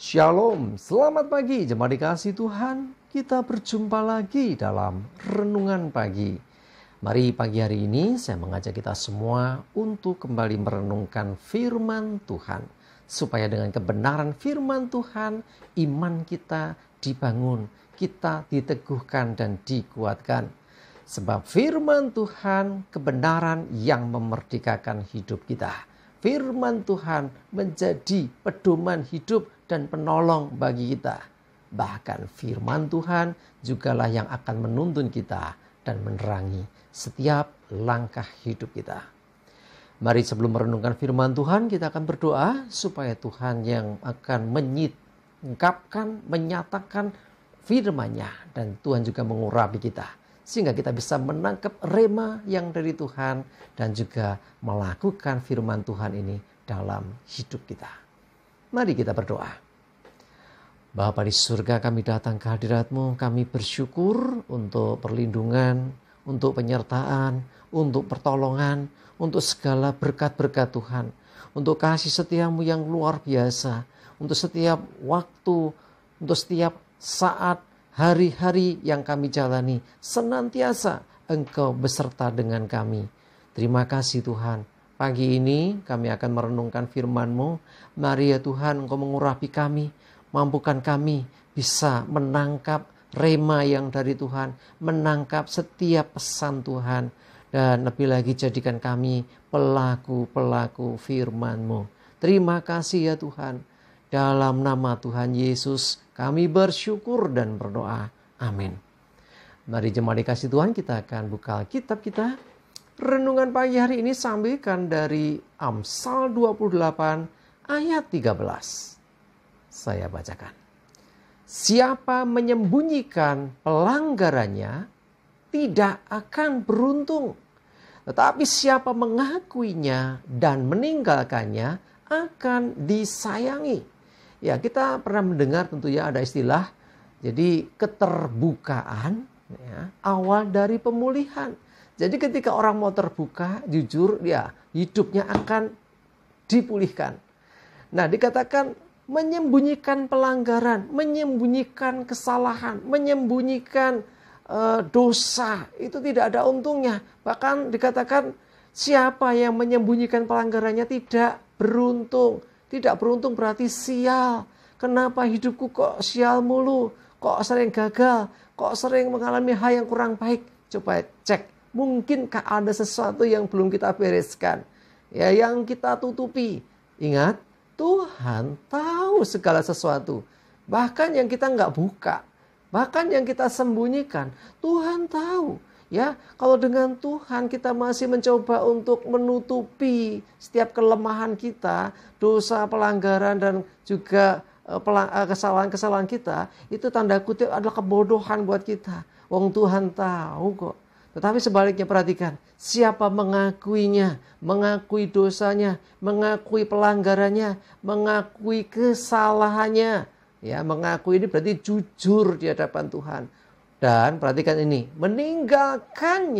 Shalom, selamat pagi jemaat dikasih Tuhan. Kita berjumpa lagi dalam Renungan Pagi. Mari pagi hari ini saya mengajak kita semua untuk kembali merenungkan firman Tuhan. Supaya dengan kebenaran firman Tuhan, iman kita dibangun, kita diteguhkan dan dikuatkan. Sebab firman Tuhan kebenaran yang memerdekakan hidup kita. Firman Tuhan menjadi pedoman hidup dan penolong bagi kita. Bahkan firman Tuhan jugalah yang akan menuntun kita dan menerangi setiap langkah hidup kita. Mari sebelum merenungkan firman Tuhan, kita akan berdoa supaya Tuhan yang akan menyingkapkan, menyatakan firman-Nya, dan Tuhan juga mengurapi kita, sehingga kita bisa menangkap rema yang dari Tuhan dan juga melakukan firman Tuhan ini dalam hidup kita. Mari kita berdoa. Bapa di surga, kami datang ke hadirat-Mu, kami bersyukur untuk perlindungan, untuk penyertaan, untuk pertolongan, untuk segala berkat-berkat Tuhan, untuk kasih setia-Mu yang luar biasa, untuk setiap waktu, untuk setiap saat, hari-hari yang kami jalani, senantiasa Engkau beserta dengan kami. Terima kasih Tuhan. Pagi ini kami akan merenungkan firman-Mu. Mari ya Tuhan, Engkau mengurapi kami, mampukan kami bisa menangkap rema yang dari Tuhan, menangkap setiap pesan Tuhan, dan lebih lagi jadikan kami pelaku-pelaku firman-Mu. Terima kasih ya Tuhan. Dalam nama Tuhan Yesus kami bersyukur dan berdoa. Amin. Mari jemaat dikasih Tuhan, kita akan buka kitab kita. Renungan pagi hari ini sambilkan dari Amsal 28 ayat 13. Saya bacakan. Siapa menyembunyikan pelanggarannya tidak akan beruntung. Tetapi siapa mengakuinya dan meninggalkannya akan disayangi. Ya, kita pernah mendengar tentunya ada istilah, jadi keterbukaan ya, awal dari pemulihan. Jadi ketika orang mau terbuka, jujur, ya hidupnya akan dipulihkan. Nah, dikatakan menyembunyikan pelanggaran, menyembunyikan kesalahan, menyembunyikan dosa, itu tidak ada untungnya. Bahkan dikatakan siapa yang menyembunyikan pelanggarannya tidak beruntung. Tidak beruntung berarti sial. Kenapa hidupku kok sial mulu? Kok sering gagal? Kok sering mengalami hal yang kurang baik? Coba cek. Mungkinkah ada sesuatu yang belum kita bereskan? Ya, yang kita tutupi. Ingat, Tuhan tahu segala sesuatu. Bahkan yang kita nggak buka. Bahkan yang kita sembunyikan. Tuhan tahu. Ya, kalau dengan Tuhan kita masih mencoba untuk menutupi setiap kelemahan kita, dosa, pelanggaran, dan juga kesalahan-kesalahan kita, itu tanda kutip adalah kebodohan buat kita. Wong Tuhan tahu kok. Tetapi sebaliknya perhatikan, siapa mengakuinya, mengakui dosanya, mengakui pelanggarannya, mengakui kesalahannya. Ya, mengakui ini berarti jujur di hadapan Tuhan. Dan perhatikan ini, meninggalkan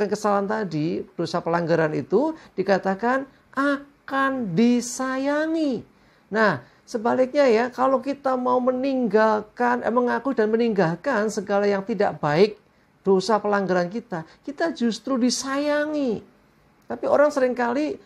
kesalahan tadi, dosa pelanggaran itu dikatakan akan disayangi. Nah, sebaliknya ya, kalau kita mau mengaku dan meninggalkan segala yang tidak baik, dosa pelanggaran kita justru disayangi. Tapi orang seringkali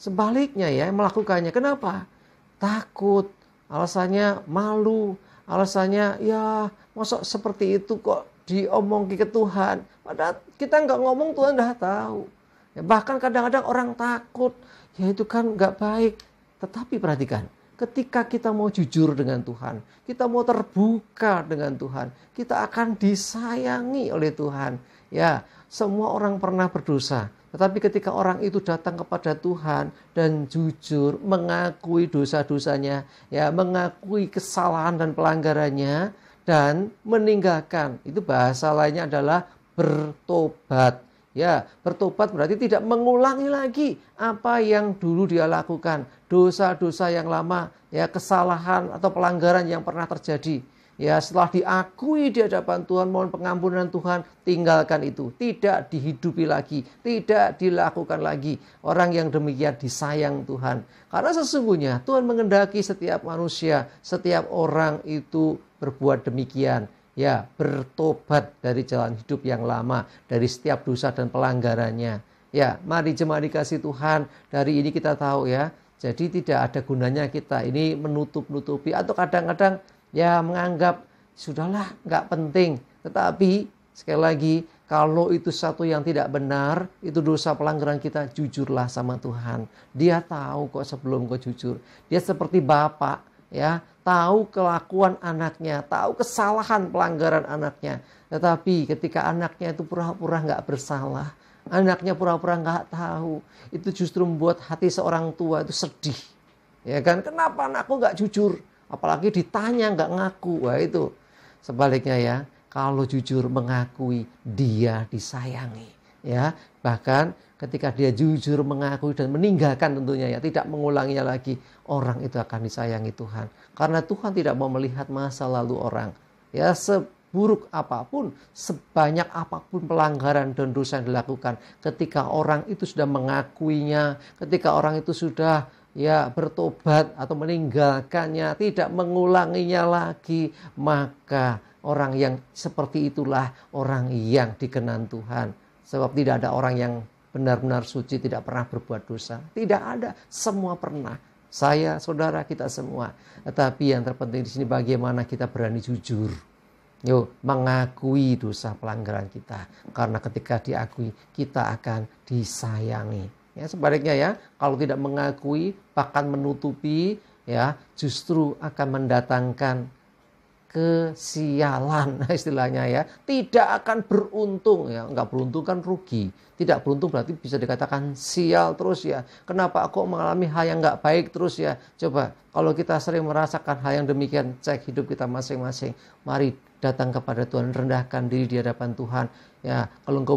sebaliknya ya melakukannya. Kenapa? Takut, alasannya malu, alasannya ya masa seperti itu kok diomongin ke Tuhan. Padahal kita nggak ngomong Tuhan udah tahu. Ya, bahkan kadang-kadang orang takut. Ya itu kan nggak baik. Tetapi perhatikan. Ketika kita mau jujur dengan Tuhan. Kita mau terbuka dengan Tuhan. Kita akan disayangi oleh Tuhan. Ya, semua orang pernah berdosa. Tetapi ketika orang itu datang kepada Tuhan dan jujur mengakui dosa-dosanya, ya, mengakui kesalahan dan pelanggarannya dan meninggalkan, itu bahasa lainnya adalah bertobat. Ya, bertobat berarti tidak mengulangi lagi apa yang dulu dia lakukan, dosa-dosa yang lama, ya, kesalahan atau pelanggaran yang pernah terjadi. Ya, setelah diakui di hadapan Tuhan, mohon pengampunan Tuhan, tinggalkan itu. Tidak dihidupi lagi, tidak dilakukan lagi. Orang yang demikian disayang Tuhan. Karena sesungguhnya Tuhan mengendaki setiap manusia, setiap orang itu berbuat demikian. Ya, bertobat dari jalan hidup yang lama, dari setiap dosa dan pelanggarannya. Ya, mari jemaat dikasih Tuhan, dari ini kita tahu ya. Jadi tidak ada gunanya kita ini menutup-nutupi atau kadang-kadang ya menganggap sudahlah nggak penting. Tetapi sekali lagi kalau itu satu yang tidak benar, itu dosa pelanggaran kita, jujurlah sama Tuhan. Dia tahu kok sebelum kau jujur. Dia seperti bapak ya, tahu kelakuan anaknya, tahu kesalahan pelanggaran anaknya. Tetapi ketika anaknya itu pura-pura nggak bersalah, anaknya pura-pura nggak tahu, itu justru membuat hati seorang tua itu sedih. Ya kan, kenapa anakku nggak jujur? Apalagi ditanya nggak ngaku. Wah itu sebaliknya ya, kalau jujur mengakui dia disayangi. Ya, bahkan ketika dia jujur mengakui dan meninggalkan tentunya ya, tidak mengulanginya lagi, orang itu akan disayangi Tuhan. Karena Tuhan tidak mau melihat masa lalu orang. Ya, seburuk apapun, sebanyak apapun pelanggaran dan dosa yang dilakukan, ketika orang itu sudah mengakuinya, ketika orang itu sudah ya bertobat atau meninggalkannya, tidak mengulanginya lagi, maka orang yang seperti itulah orang yang dikenan Tuhan. Sebab tidak ada orang yang benar-benar suci tidak pernah berbuat dosa. Tidak ada, semua pernah. Saya, saudara, kita semua. Tetapi yang terpenting di sini bagaimana kita berani jujur. Yuk, mengakui dosa pelanggaran kita. Karena ketika diakui, kita akan disayangi. Ya, sebaliknya ya, kalau tidak mengakui, bahkan menutupi, ya, justru akan mendatangkan kesialan istilahnya ya. Tidak akan beruntung ya, enggak beruntung kan rugi. Tidak beruntung berarti bisa dikatakan sial terus ya. Kenapa aku mengalami hal yang enggak baik terus ya? Coba kalau kita sering merasakan hal yang demikian, cek hidup kita masing-masing. Mari datang kepada Tuhan, rendahkan diri di hadapan Tuhan. Ya, kalau engkau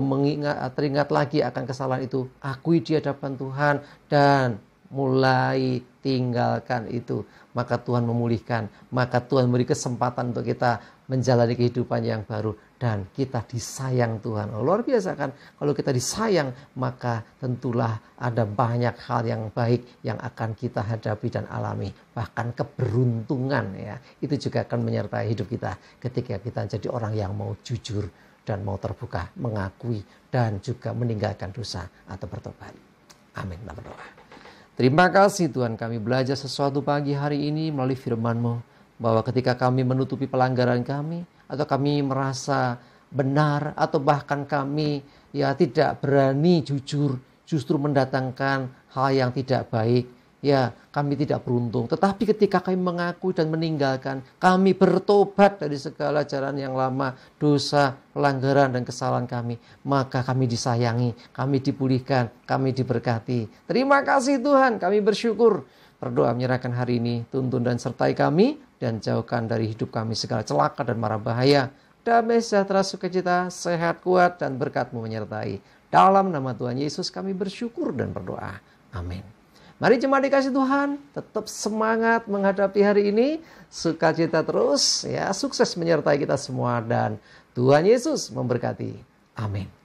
teringat lagi akan kesalahan itu, akui di hadapan Tuhan dan mulai tinggalkan itu. Maka Tuhan memulihkan, maka Tuhan beri kesempatan untuk kita menjalani kehidupan yang baru dan kita disayang Tuhan. Oh, luar biasa kan? Kalau kita disayang, maka tentulah ada banyak hal yang baik yang akan kita hadapi dan alami. Bahkan keberuntungan ya, itu juga akan menyertai hidup kita ketika kita jadi orang yang mau jujur dan mau terbuka, mengakui dan juga meninggalkan dosa atau bertobat. Amin. Kita berdoa. Terima kasih Tuhan, kami belajar sesuatu pagi hari ini melalui firman-Mu, bahwa ketika kami menutupi pelanggaran kami, atau kami merasa benar, atau bahkan kami ya tidak berani jujur, justru mendatangkan hal yang tidak baik, ya kami tidak beruntung. Tetapi ketika kami mengakui dan meninggalkan, kami bertobat dari segala jalan yang lama, dosa, pelanggaran dan kesalahan kami, maka kami disayangi, kami dipulihkan, kami diberkati. Terima kasih Tuhan, kami bersyukur. Berdoa menyerahkan hari ini, tuntun dan sertai kami, dan jauhkan dari hidup kami segala celaka dan mara bahaya. Damai sejahtera sukacita, sehat kuat dan berkat-Mu menyertai. Dalam nama Tuhan Yesus kami bersyukur dan berdoa. Amin. Mari jemaat dikasih Tuhan, tetap semangat menghadapi hari ini, sukacita terus, ya, sukses menyertai kita semua dan Tuhan Yesus memberkati. Amin.